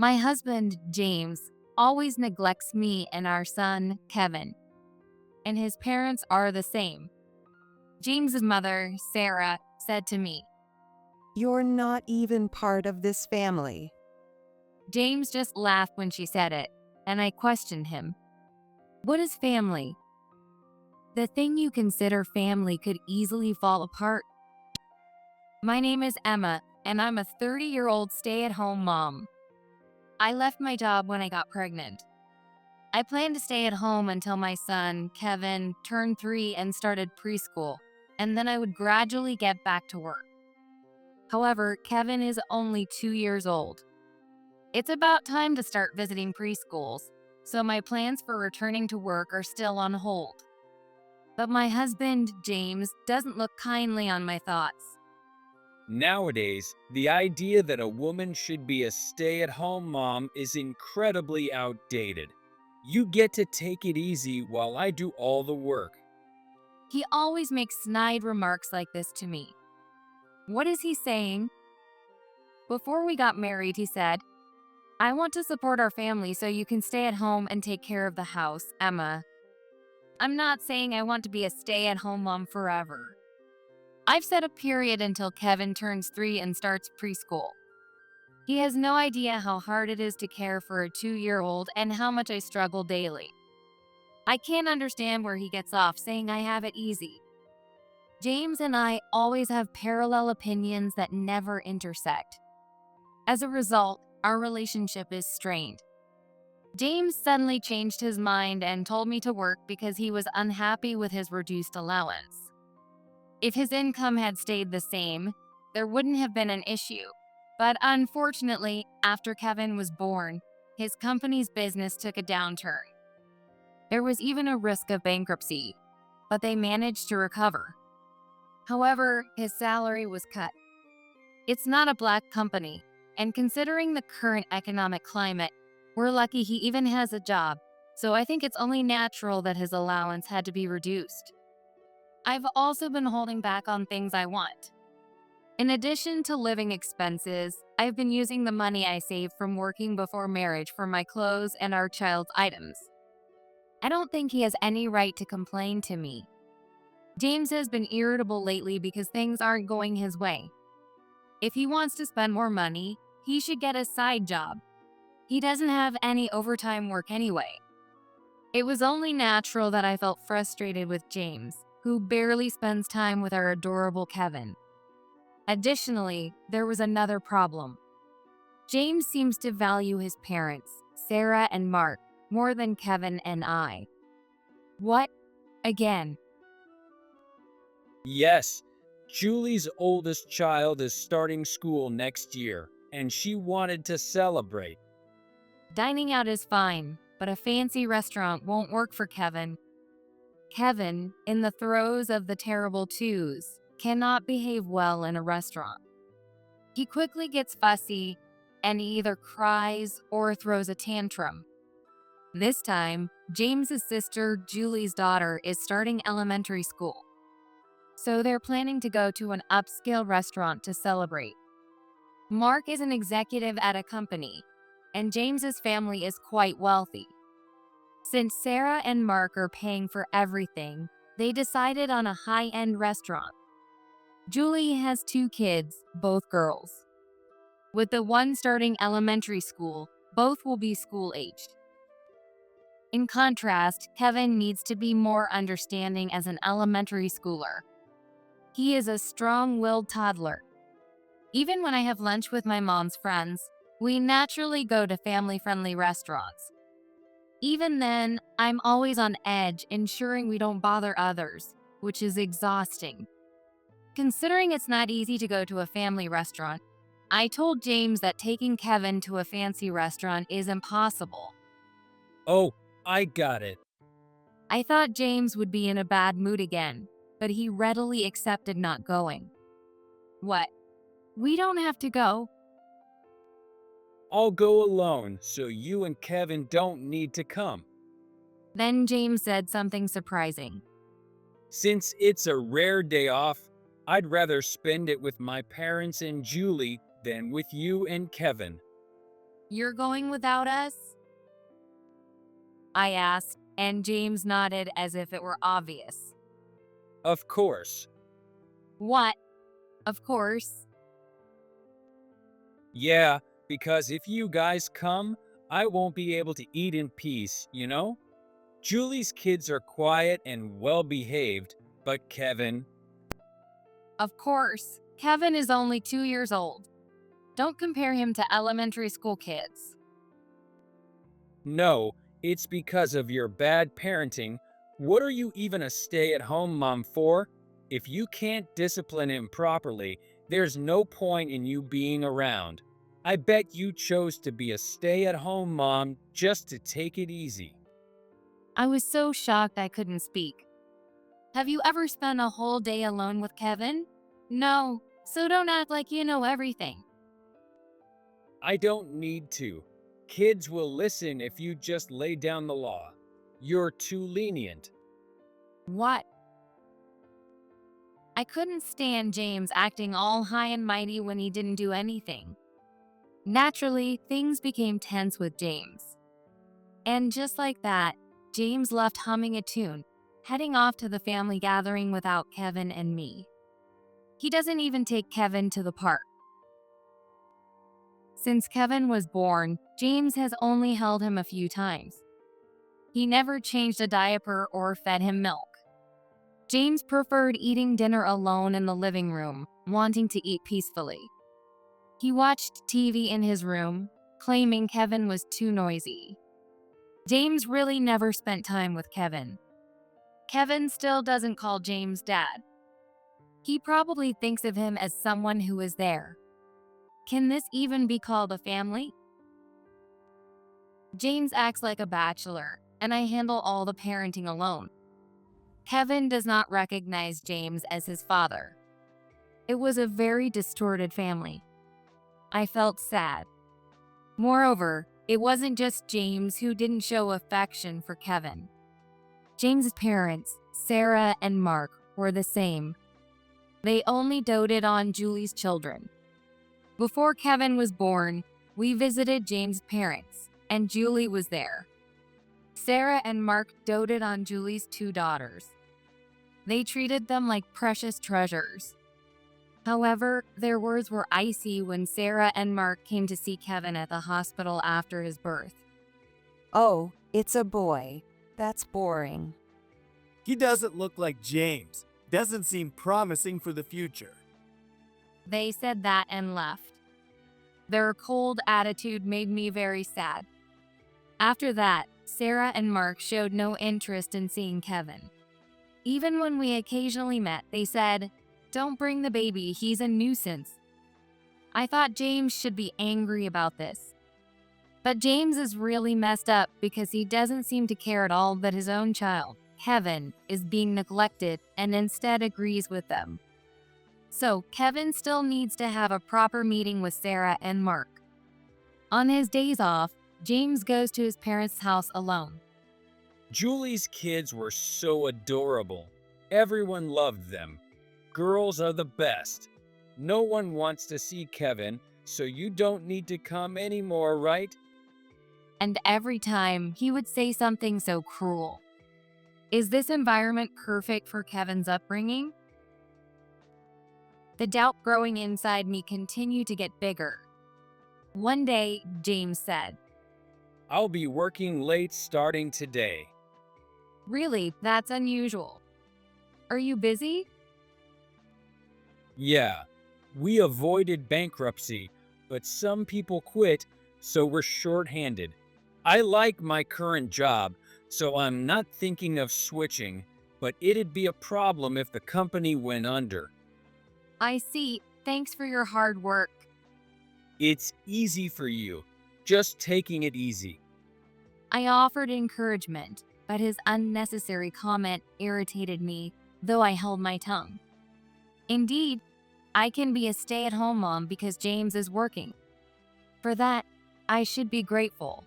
My husband, James, always neglects me and our son, Kevin, and his parents are the same. James's mother, Sarah, said to me, You're not even part of this family. James just laughed when she said it, and I questioned him. What is family? The thing you consider family could easily fall apart. My name is Emma, and I'm a 30-year-old stay-at-home mom. I left my job when I got pregnant. I planned to stay at home until my son, Kevin, turned 3 and started preschool, and then I would gradually get back to work. However, Kevin is only 2 years old. It's about time to start visiting preschools, so my plans for returning to work are still on hold. But my husband, James, doesn't look kindly on my thoughts. Nowadays, the idea that a woman should be a stay-at-home mom is incredibly outdated. You get to take it easy while I do all the work. He always makes snide remarks like this to me. What is he saying? Before we got married, he said, I want to support our family so you can stay at home and take care of the house, Emma. I'm not saying I want to be a stay-at-home mom forever. I've set a period until Kevin turns 3 and starts preschool. He has no idea how hard it is to care for a 2-year-old and how much I struggle daily. I can't understand where he gets off saying I have it easy. James and I always have parallel opinions that never intersect. As a result, our relationship is strained. James suddenly changed his mind and told me to work because he was unhappy with his reduced allowance. If his income had stayed the same, there wouldn't have been an issue. But unfortunately, after Kevin was born, his company's business took a downturn. There was even a risk of bankruptcy, but they managed to recover. However, his salary was cut. It's not a black company, and considering the current economic climate, we're lucky he even has a job, so I think it's only natural that his allowance had to be reduced. I've also been holding back on things I want. In addition to living expenses, I've been using the money I saved from working before marriage for my clothes and our child's items. I don't think he has any right to complain to me. James has been irritable lately because things aren't going his way. If he wants to spend more money, he should get a side job. He doesn't have any overtime work anyway. It was only natural that I felt frustrated with James, who barely spends time with our adorable Kevin. Additionally, there was another problem. James seems to value his parents, Sarah and Mark, more than Kevin and I. What? Again? Yes, Julie's oldest child is starting school next year, and she wanted to celebrate. Dining out is fine, but a fancy restaurant won't work for Kevin. Kevin, in the throes of the terrible twos, cannot behave well in a restaurant. He quickly gets fussy and he either cries or throws a tantrum. This time, James's sister, Julie's daughter, is starting elementary school. So they're planning to go to an upscale restaurant to celebrate. Mark is an executive at a company, and James's family is quite wealthy. Since Sarah and Mark are paying for everything, they decided on a high-end restaurant. Julie has 2 kids, both girls. With the one starting elementary school, both will be school-aged. In contrast, Kevin needs to be more understanding as an elementary schooler. He is a strong-willed toddler. Even when I have lunch with my mom's friends, we naturally go to family-friendly restaurants. Even then, I'm always on edge, ensuring we don't bother others, which is exhausting. Considering it's not easy to go to a family restaurant, I told James that taking Kevin to a fancy restaurant is impossible. Oh, I got it. I thought James would be in a bad mood again, but he readily accepted not going. What? We don't have to go. I'll go alone, so you and Kevin don't need to come. Then James said something surprising. Since it's a rare day off, I'd rather spend it with my parents and Julie than with you and Kevin. You're going without us? I asked, and James nodded as if it were obvious. Of course. What? Of course. Yeah, because if you guys come, I won't be able to eat in peace, you know? Julie's kids are quiet and well behaved, but Kevin, Of course. Kevin is only 2 years old. Don't compare him to elementary school kids. no, it's because of your bad parenting. What are you even a stay at home mom for? If you can't discipline him properly, there's no point in you being around. I bet you chose to be a stay at home mom just to take it easy. I was so shocked I couldn't speak. Have you ever spent a whole day alone with Kevin? No, so don't act like you know everything. I don't need to. Kids will listen if you just lay down the law. You're too lenient. What? I couldn't stand James acting all high and mighty when he didn't do anything. Naturally, things became tense with James. And just like that, James left humming a tune, heading off to the family gathering without Kevin and me. He doesn't even take Kevin to the park. Since Kevin was born, James has only held him a few times. He never changed a diaper or fed him milk. James preferred eating dinner alone in the living room, wanting to eat peacefully. He watched TV in his room, claiming Kevin was too noisy. James really never spent time with Kevin. Kevin still doesn't call James dad. He probably thinks of him as someone who is there. Can this even be called a family? James acts like a bachelor, and I handle all the parenting alone. Kevin does not recognize James as his father. It was a very distorted family. I felt sad. Moreover, it wasn't just James who didn't show affection for Kevin. James's parents, Sarah and Mark, were the same. They only doted on Julie's children. Before Kevin was born, we visited James' parents, and Julie was there. Sarah and Mark doted on Julie's 2 daughters. They treated them like precious treasures. However, their words were icy when Sarah and Mark came to see Kevin at the hospital after his birth. Oh, it's a boy. That's boring. He doesn't look like James. Doesn't seem promising for the future. They said that and left. Their cold attitude made me very sad. After that, Sarah and Mark showed no interest in seeing Kevin. Even when we occasionally met, they said, "Don't bring the baby, he's a nuisance." I thought James should be angry about this. But James is really messed up because he doesn't seem to care at all that his own child, Kevin, is being neglected and instead agrees with them. So Kevin still needs to have a proper meeting with Sarah and Mark. On his days off, James goes to his parents' house alone. Julie's kids were so adorable. Everyone loved them. Girls are the best. No one wants to see Kevin, so you don't need to come anymore, right? And every time, he would say something so cruel. Is this environment perfect for Kevin's upbringing? The doubt growing inside me continued to get bigger. One day, James said, I'll be working late starting today. "Really, that's unusual. Are you busy?" Yeah, we avoided bankruptcy, but some people quit, so we're short-handed. I like my current job, so I'm not thinking of switching, but it'd be a problem if the company went under. "I see. Thanks for your hard work." It's easy for you, just taking it easy. I offered encouragement, but his unnecessary comment irritated me, though I held my tongue. Indeed, I can be a stay-at-home mom because James is working. For that, I should be grateful.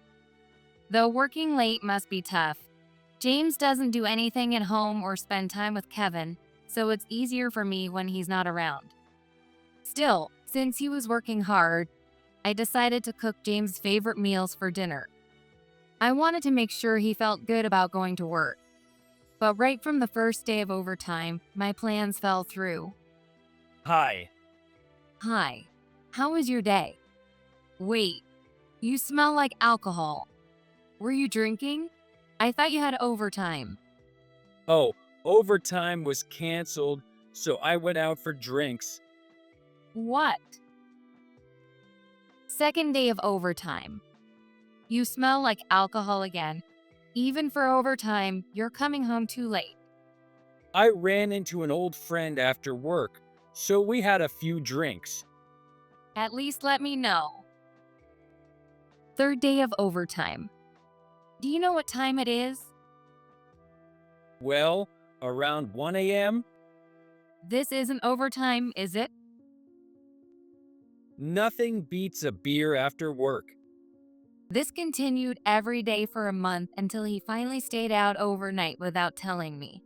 Though working late must be tough, James doesn't do anything at home or spend time with Kevin, so it's easier for me when he's not around. Still, since he was working hard, I decided to cook James' favorite meals for dinner. I wanted to make sure he felt good about going to work. But right from the first day of overtime, my plans fell through. Hi. Hi, how was your day? Wait, you smell like alcohol. Were you drinking? I thought you had overtime. Oh, overtime was canceled, so I went out for drinks. What? Second day of overtime. You smell like alcohol again. Even for overtime, you're coming home too late. I ran into an old friend after work, so we had a few drinks. At least let me know. Third day of overtime. Do you know what time it is? Well, around 1 a.m.? This isn't overtime, is it? Nothing beats a beer after work. This continued every day for a month until he finally stayed out overnight without telling me.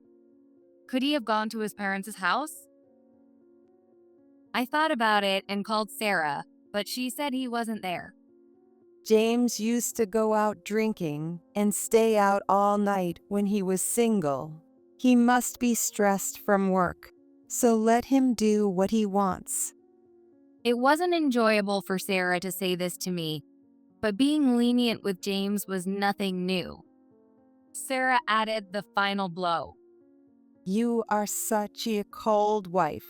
Could he have gone to his parents' house? I thought about it and called Sarah, but she said he wasn't there. James used to go out drinking and stay out all night when he was single. He must be stressed from work, so let him do what he wants. It wasn't enjoyable for Sarah to say this to me, but being lenient with James was nothing new. Sarah added the final blow. You are such a cold wife.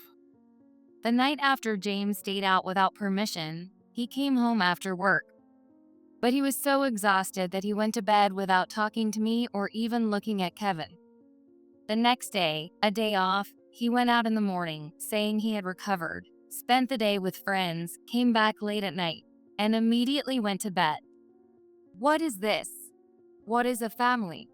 The night after James stayed out without permission, he came home after work. But he was so exhausted that he went to bed without talking to me or even looking at Kevin. The next day, a day off, he went out in the morning, saying he had recovered, spent the day with friends, came back late at night, and immediately went to bed. What is this? What is a family?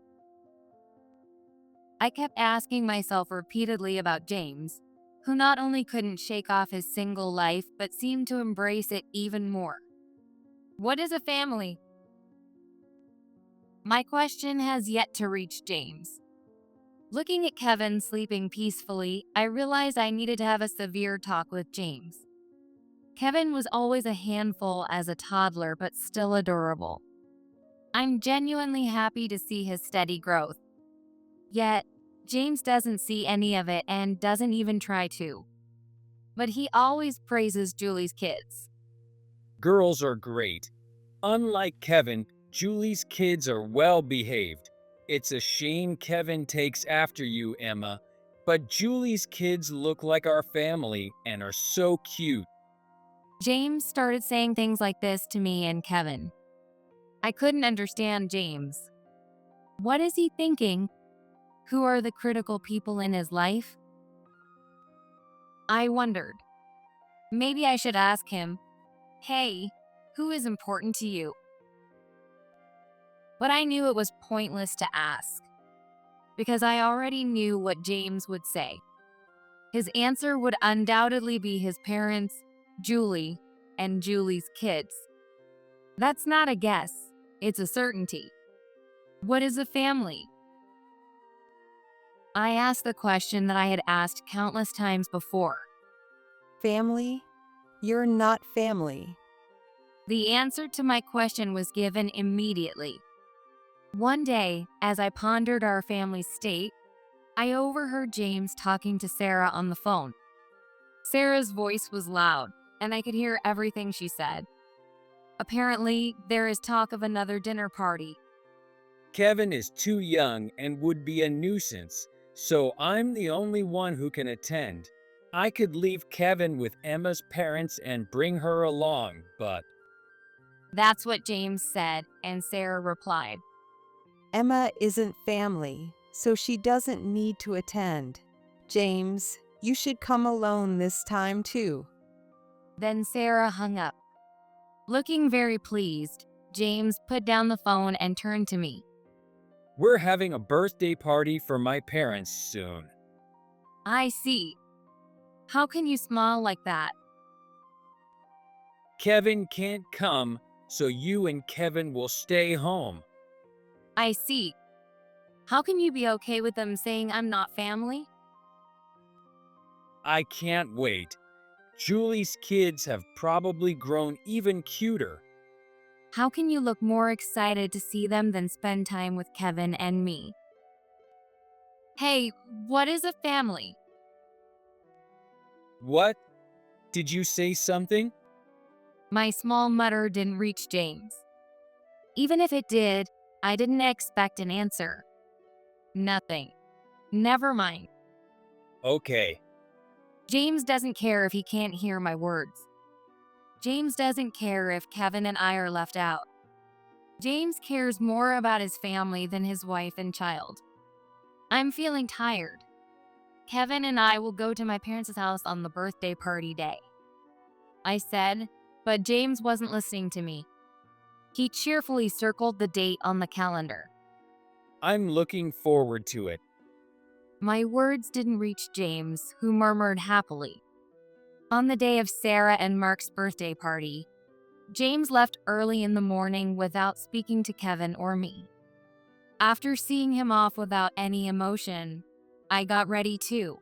I kept asking myself repeatedly about James, who not only couldn't shake off his single life, but seemed to embrace it even more. What is a family? My question has yet to reach James. Looking at Kevin sleeping peacefully, I realized I needed to have a severe talk with James. Kevin was always a handful as a toddler, but still adorable. I'm genuinely happy to see his steady growth. Yet, James doesn't see any of it and doesn't even try to. But he always praises Julie's kids. Girls are great. Unlike Kevin, Julie's kids are well behaved. It's a shame Kevin takes after you, Emma, but Julie's kids look like our family and are so cute. James started saying things like this to me and Kevin. I couldn't understand James. What is he thinking? Who are the critical people in his life? I wondered. Maybe I should ask him, hey, who is important to you? But I knew it was pointless to ask, because I already knew what James would say. His answer would undoubtedly be his parents, Julie, and Julie's kids. That's not a guess, it's a certainty. What is a family? I asked the question that I had asked countless times before. Family? You're not family. The answer to my question was given immediately. One day, as I pondered our family's state, I overheard James talking to Sarah on the phone. Sarah's voice was loud, and I could hear everything she said. Apparently, there is talk of another dinner party. Kevin is too young and would be a nuisance, so I'm the only one who can attend. I could leave Kevin with Emma's parents and bring her along, but That's what James said, and Sarah replied. Emma isn't family, so she doesn't need to attend. James, you should come alone this time too. Then Sarah hung up. Looking very pleased, James put down the phone and turned to me. we're having a birthday party for my parents soon. I see. How can you smile like that? Kevin can't come, so you and Kevin will stay home. I see. How can you be okay with them saying I'm not family? I can't wait. Julie's kids have probably grown even cuter. How can you look more excited to see them than spend time with Kevin and me? Hey, what is a family? What? Did you say something? My small mutter didn't reach James. Even if it did, I didn't expect an answer. Nothing. Never mind. Okay. James doesn't care if he can't hear my words. James doesn't care if Kevin and I are left out. James cares more about his family than his wife and child. I'm feeling tired. Kevin and I will go to my parents' house on the birthday party day, I said, but James wasn't listening to me. He cheerfully circled the date on the calendar. I'm looking forward to it. My words didn't reach James, who murmured happily. On the day of Sarah and Mark's birthday party, James left early in the morning without speaking to Kevin or me. After seeing him off without any emotion, I got ready too.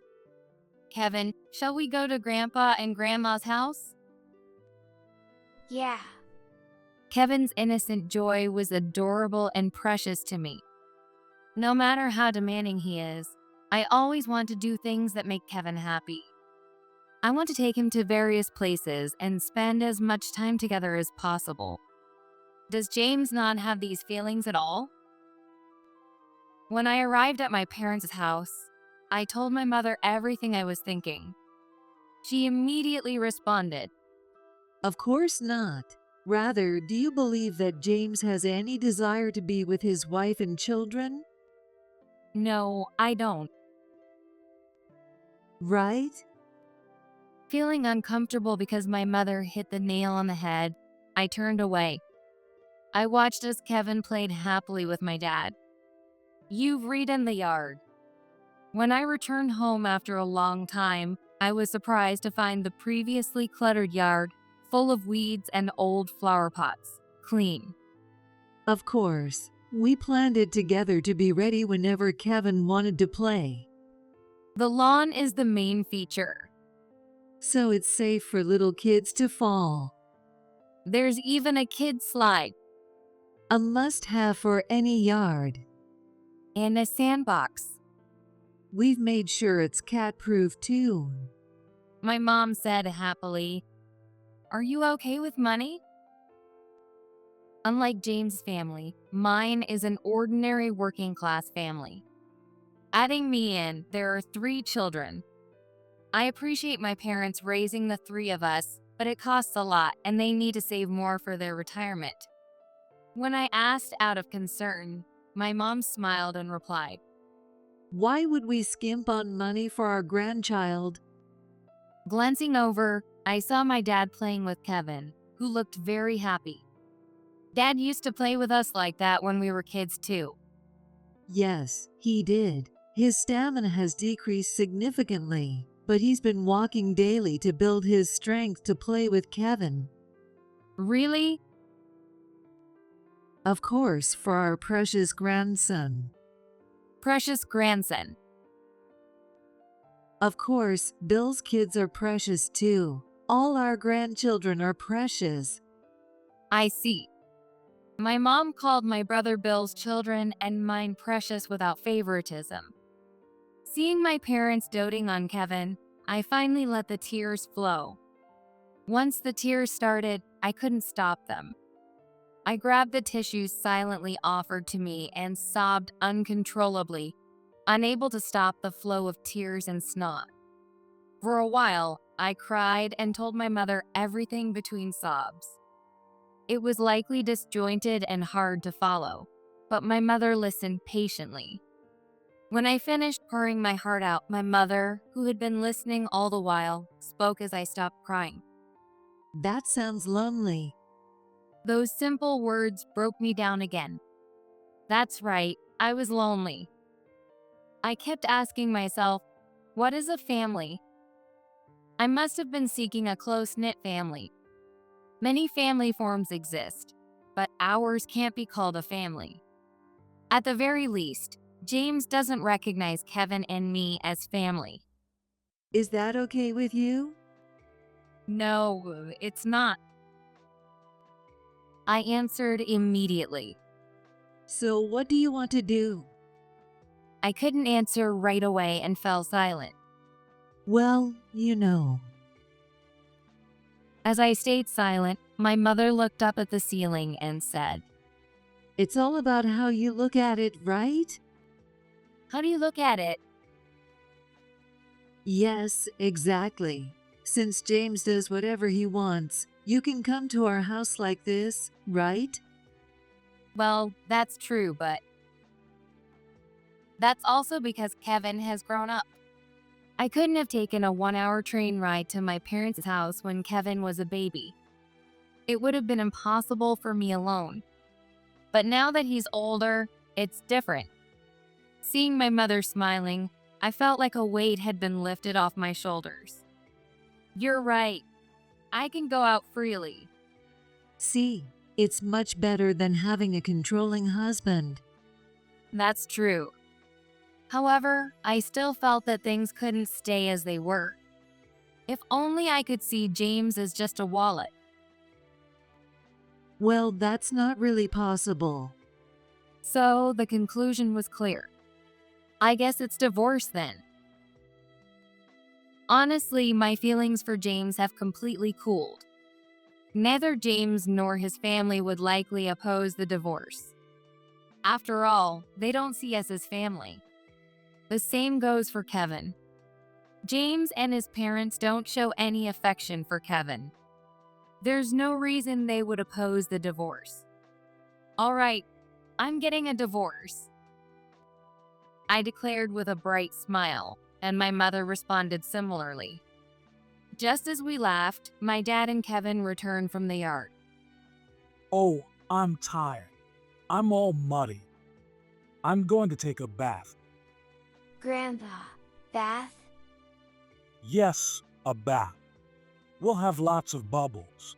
Kevin, shall we go to Grandpa and Grandma's house? Yeah. Kevin's innocent joy was adorable and precious to me. No matter how demanding he is, I always want to do things that make Kevin happy. I want to take him to various places and spend as much time together as possible. Does James not have these feelings at all? When I arrived at my parents' house, I told my mother everything I was thinking. She immediately responded, Of course not. Rather, do you believe that James has any desire to be with his wife and children? "No, I don't." Right? Feeling uncomfortable because my mother hit the nail on the head, I turned away. I watched as Kevin played happily with my dad. "You've redone the yard." When I returned home after a long time, I was surprised to find the previously cluttered yard, full of weeds and old flower pots, clean. Of course. We planned it together to be ready whenever Kevin wanted to play. The lawn is the main feature. So it's safe for little kids to fall. There's even a kid slide A must-have for any yard. and a sandbox. We've made sure it's cat-proof too. My mom said happily, "Are you okay with money?" Unlike James' family, mine is an ordinary working class family. Adding me in, there are 3 children. I appreciate my parents raising the 3 of us, but it costs a lot and they need to save more for their retirement. When I asked out of concern, my mom smiled and replied, Why would we skimp on money for our grandchild? Glancing over, I saw my dad playing with Kevin, who looked very happy. Dad used to play with us like that when we were kids too. Yes, he did. His stamina has decreased significantly, but he's been walking daily to build his strength to play with Kevin. Really? Of course, for our precious grandson. Precious grandson. Of course, Bill's kids are precious too. All our grandchildren are precious. I see. My mom called my brother Bill's children and mine precious without favoritism. Seeing my parents doting on Kevin, I finally let the tears flow. Once the tears started, I couldn't stop them. I grabbed the tissues silently offered to me and sobbed uncontrollably, unable to stop the flow of tears and snot. For a while, I cried and told my mother everything between sobs. It was likely disjointed and hard to follow, but my mother listened patiently. When I finished pouring my heart out, my mother, who had been listening all the while, spoke as I stopped crying. That sounds lonely. Those simple words broke me down again. That's right, I was lonely. I kept asking myself, what is a family? I must have been seeking a close-knit family. Many family forms exist, but ours can't be called a family. At the very least, James doesn't recognize Kevin and me as family. Is that okay with you? No, it's not. I answered immediately. So, what do you want to do? I couldn't answer right away and fell silent. Well, you know. As I stayed silent, my mother looked up at the ceiling and said, It's all about how you look at it, right? "How do you look at it?" Yes, exactly. Since James does whatever he wants, you can come to our house like this, right? Well, that's true, but that's also because Kevin has grown up. I couldn't have taken a 1-hour train ride to my parents' house when Kevin was a baby. It would have been impossible for me alone. But now that he's older, it's different. Seeing my mother smiling, I felt like a weight had been lifted off my shoulders. You're right. I can go out freely. See, it's much better than having a controlling husband. That's true. However, I still felt that things couldn't stay as they were. If only I could see James as just a wallet. Well, that's not really possible. So the conclusion was clear. I guess it's divorce then. Honestly, my feelings for James have completely cooled. Neither James nor his family would likely oppose the divorce. After all, they don't see us as family. The same goes for Kevin. James and his parents don't show any affection for Kevin. There's no reason they would oppose the divorce. All right, I'm getting a divorce, I declared with a bright smile, and my mother responded similarly. Just as we laughed, my dad and Kevin returned from the yard. Oh, I'm tired. I'm all muddy. I'm going to take a bath. Grandpa, bath? Yes, a bath. We'll have lots of bubbles.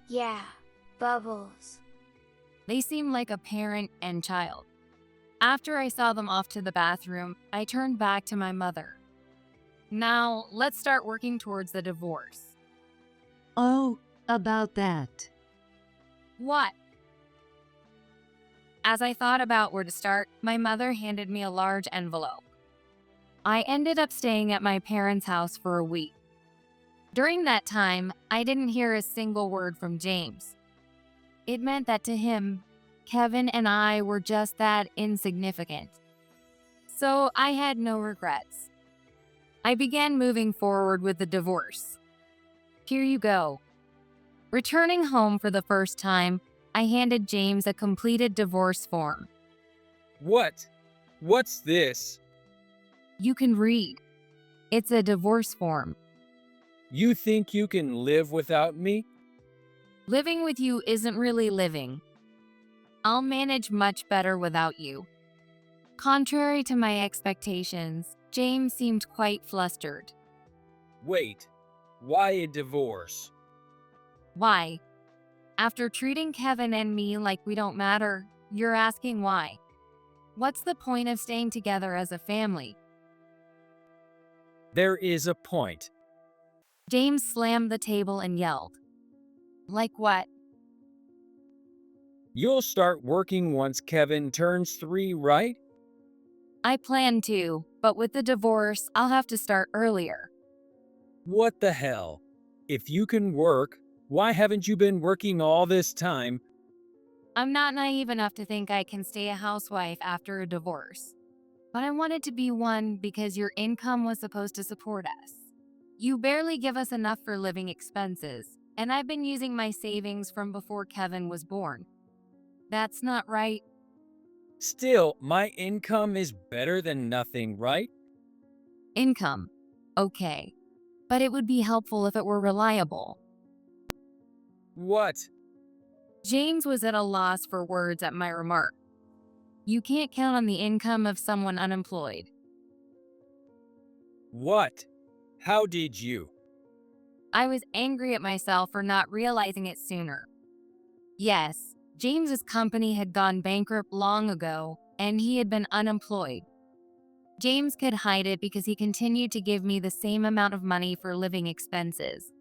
Yeah, bubbles. They seemed like a parent and child. After I saw them off to the bathroom, I turned back to my mother. Now, let's start working towards the divorce. Oh, about that. What? As I thought about where to start, my mother handed me a large envelope. I ended up staying at my parents' house for a week. During that time, I didn't hear a single word from James. It meant that to him, Kevin and I were just that insignificant. So I had no regrets. I began moving forward with the divorce. Here you go. Returning home for the first time, I handed James a completed divorce form. What? What's this? You can read. It's a divorce form. You think you can live without me? Living with you isn't really living. I'll manage much better without you. Contrary to my expectations, James seemed quite flustered. Wait, why a divorce? Why? After treating Kevin and me like we don't matter, you're asking why. What's the point of staying together as a family? There is a point. James slammed the table and yelled. Like what? You'll start working once Kevin turns 3, right? I plan to, but with the divorce, I'll have to start earlier. What the hell? If you can work, why haven't you been working all this time? I'm not naive enough to think I can stay a housewife after a divorce. But I wanted to be one because your income was supposed to support us. You barely give us enough for living expenses, and I've been using my savings from before Kevin was born. That's not right. Still, my income is better than nothing, right? Income. Okay. But it would be helpful if it were reliable. What? James was at a loss for words at my remark. You can't count on the income of someone unemployed. What? How did you? I was angry at myself for not realizing it sooner. Yes, James's company had gone bankrupt long ago, and he had been unemployed. James could hide it because he continued to give me the same amount of money for living expenses.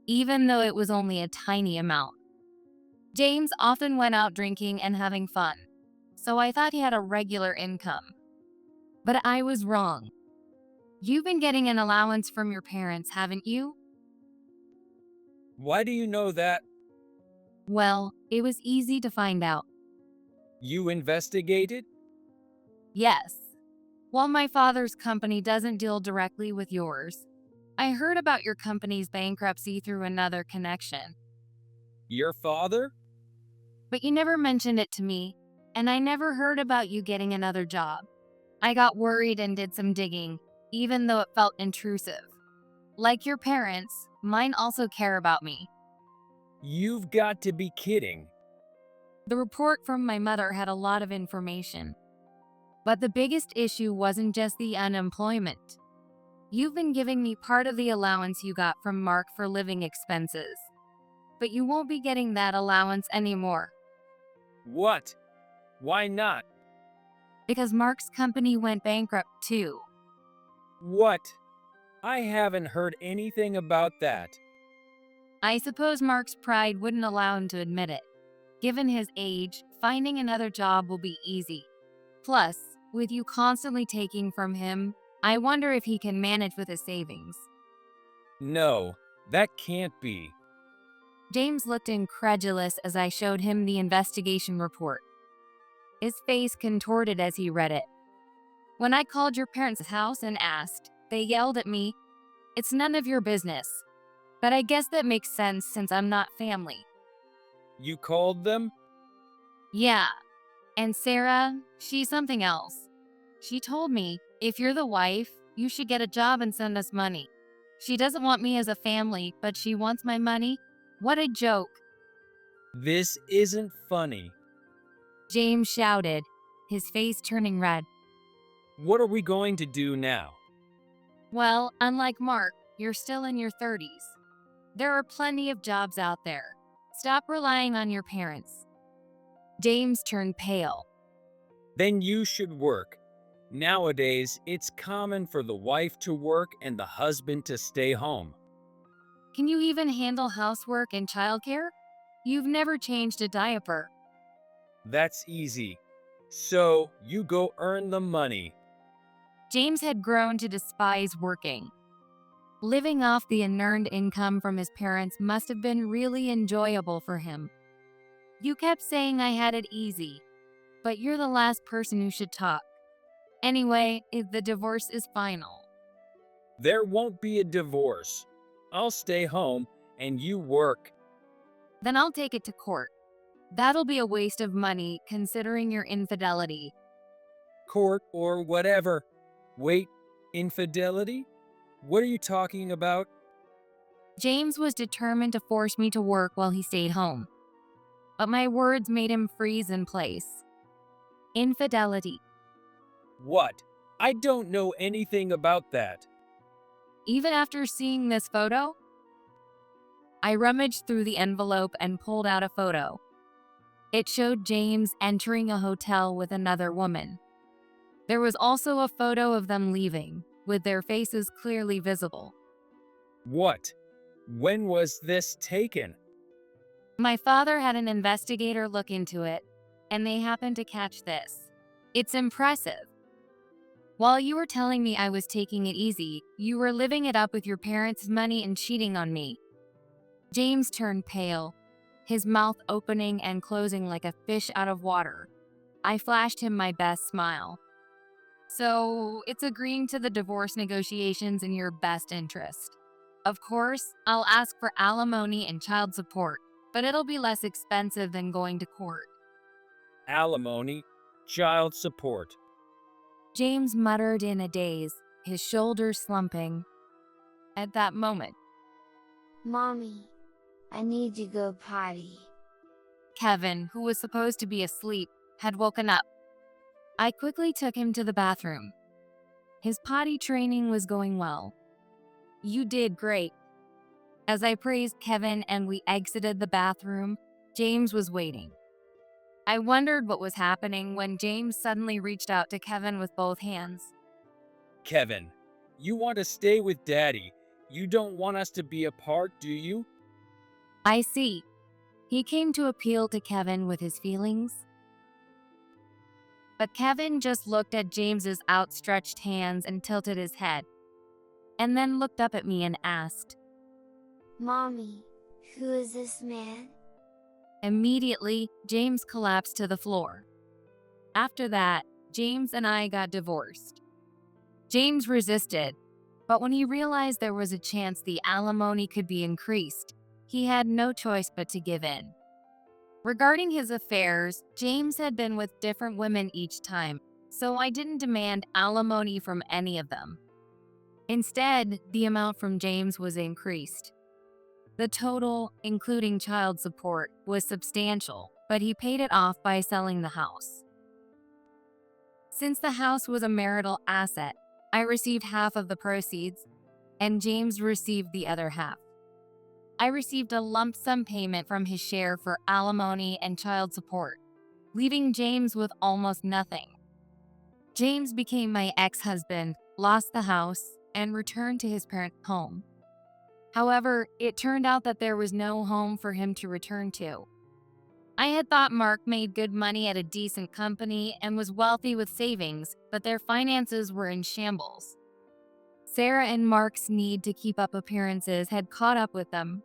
even though it was only a tiny amount. James often went out drinking and having fun, so I thought he had a regular income. But I was wrong. You've been getting an allowance from your parents, haven't you? Why do you know that? Well, it was easy to find out. You investigated? Yes. While my father's company doesn't deal directly with yours, I heard about your company's bankruptcy through another connection. Your father? But you never mentioned it to me, and I never heard about you getting another job. I got worried and did some digging, even though it felt intrusive. Like your parents, mine also care about me. You've got to be kidding. The report from my mother had a lot of information. But the biggest issue wasn't just the unemployment. You've been giving me part of the allowance you got from Mark for living expenses. But you won't be getting that allowance anymore. What? Why not? Because Mark's company went bankrupt too. What? I haven't heard anything about that. I suppose Mark's pride wouldn't allow him to admit it. Given his age, finding another job will be easy. Plus, with you constantly taking from him, I wonder if he can manage with his savings. No, that can't be. James looked incredulous as I showed him the investigation report. His face contorted as he read it. When I called your parents' house and asked, they yelled at me, "It's none of your business." But I guess that makes sense since I'm not family. You called them? Yeah. And Sarah, she's something else. She told me, if you're the wife, you should get a job and send us money. She doesn't want me as a family, but she wants my money? What a joke. This isn't funny. James shouted, his face turning red. What are we going to do now? Well, unlike Mark, you're still in your 30s. There are plenty of jobs out there. Stop relying on your parents. James turned pale. Then you should work. Nowadays, it's common for the wife to work and the husband to stay home. Can you even handle housework and childcare? You've never changed a diaper. That's easy. So, you go earn the money. James had grown to despise working. Living off the unearned income from his parents must have been really enjoyable for him. You kept saying I had it easy, but you're the last person who should talk. Anyway, if the divorce is final. There won't be a divorce. I'll stay home and you work. Then I'll take it to court. That'll be a waste of money considering your infidelity. Court or whatever. Wait, infidelity? What are you talking about? James was determined to force me to work while he stayed home. But my words made him freeze in place. Infidelity. What? I don't know anything about that. Even after seeing this photo? I rummaged through the envelope and pulled out a photo. It showed James entering a hotel with another woman. There was also a photo of them leaving, with their faces clearly visible. What? When was this taken? My father had an investigator look into it, and they happened to catch this. It's impressive. While you were telling me I was taking it easy, you were living it up with your parents' money and cheating on me. James turned pale, his mouth opening and closing like a fish out of water. I flashed him my best smile. So, it's agreeing to the divorce negotiations in your best interest. Of course, I'll ask for alimony and child support, but it'll be less expensive than going to court. Alimony, child support. James muttered in a daze, his shoulders slumping. At that moment, Mommy, I need to go potty. Kevin, who was supposed to be asleep, had woken up. I quickly took him to the bathroom. His potty training was going well. You did great. As I praised Kevin and we exited the bathroom, James was waiting. I wondered what was happening when James suddenly reached out to Kevin with both hands. Kevin, you want to stay with Daddy. You don't want us to be apart, do you? I see. He came to appeal to Kevin with his feelings. But Kevin just looked at James's outstretched hands and tilted his head, and then looked up at me and asked, Mommy, who is this man? Immediately, James collapsed to the floor. After that, James and I got divorced. James resisted, but when he realized there was a chance the alimony could be increased, he had no choice but to give in. Regarding his affairs, James had been with different women each time, so I didn't demand alimony from any of them. Instead, the amount from James was increased. The total, including child support, was substantial, but he paid it off by selling the house. Since the house was a marital asset, I received half of the proceeds, and James received the other half. I received a lump sum payment from his share for alimony and child support, leaving James with almost nothing. James became my ex-husband, lost the house, and returned to his parents' home. However, it turned out that there was no home for him to return to. I had thought Mark made good money at a decent company and was wealthy with savings, but their finances were in shambles. Sarah and Mark's need to keep up appearances had caught up with them.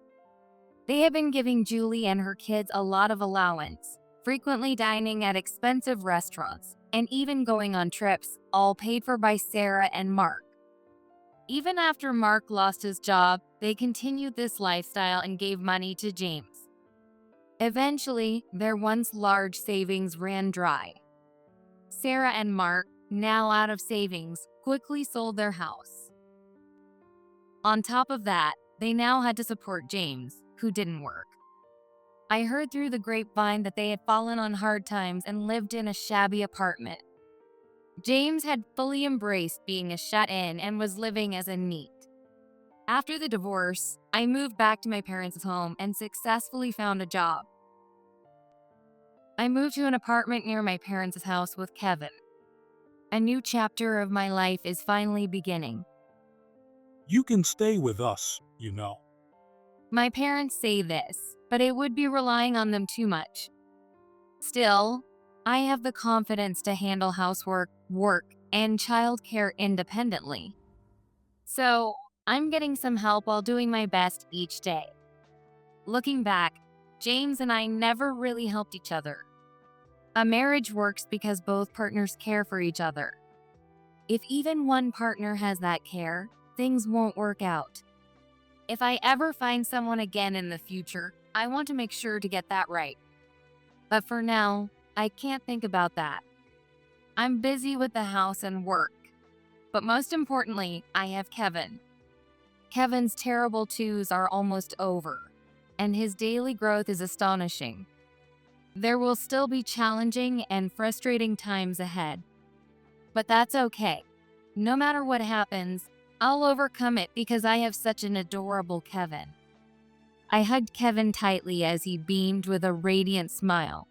They had been giving Julie and her kids a lot of allowance, frequently dining at expensive restaurants, and even going on trips, all paid for by Sarah and Mark. Even after Mark lost his job, they continued this lifestyle and gave money to James. Eventually, their once large savings ran dry. Sarah and Mark, now out of savings, quickly sold their house. On top of that, they now had to support James, who didn't work. I heard through the grapevine that they had fallen on hard times and lived in a shabby apartment. James had fully embraced being a shut-in and was living as a NEET. After the divorce, I moved back to my parents' home and successfully found a job. I moved to an apartment near my parents' house with Kevin. A new chapter of my life is finally beginning. You can stay with us, you know. My parents say this, but it would be relying on them too much. Still, I have the confidence to handle housework, work, and childcare independently. So, I'm getting some help while doing my best each day. Looking back, James and I never really helped each other. A marriage works because both partners care for each other. If even one partner has that care, things won't work out. If I ever find someone again in the future, I want to make sure to get that right. But for now, I can't think about that. I'm busy with the house and work. But most importantly, I have Kevin. Kevin's terrible twos are almost over, and his daily growth is astonishing. There will still be challenging and frustrating times ahead. But that's okay. No matter what happens, I'll overcome it because I have such an adorable Kevin. I hugged Kevin tightly as he beamed with a radiant smile.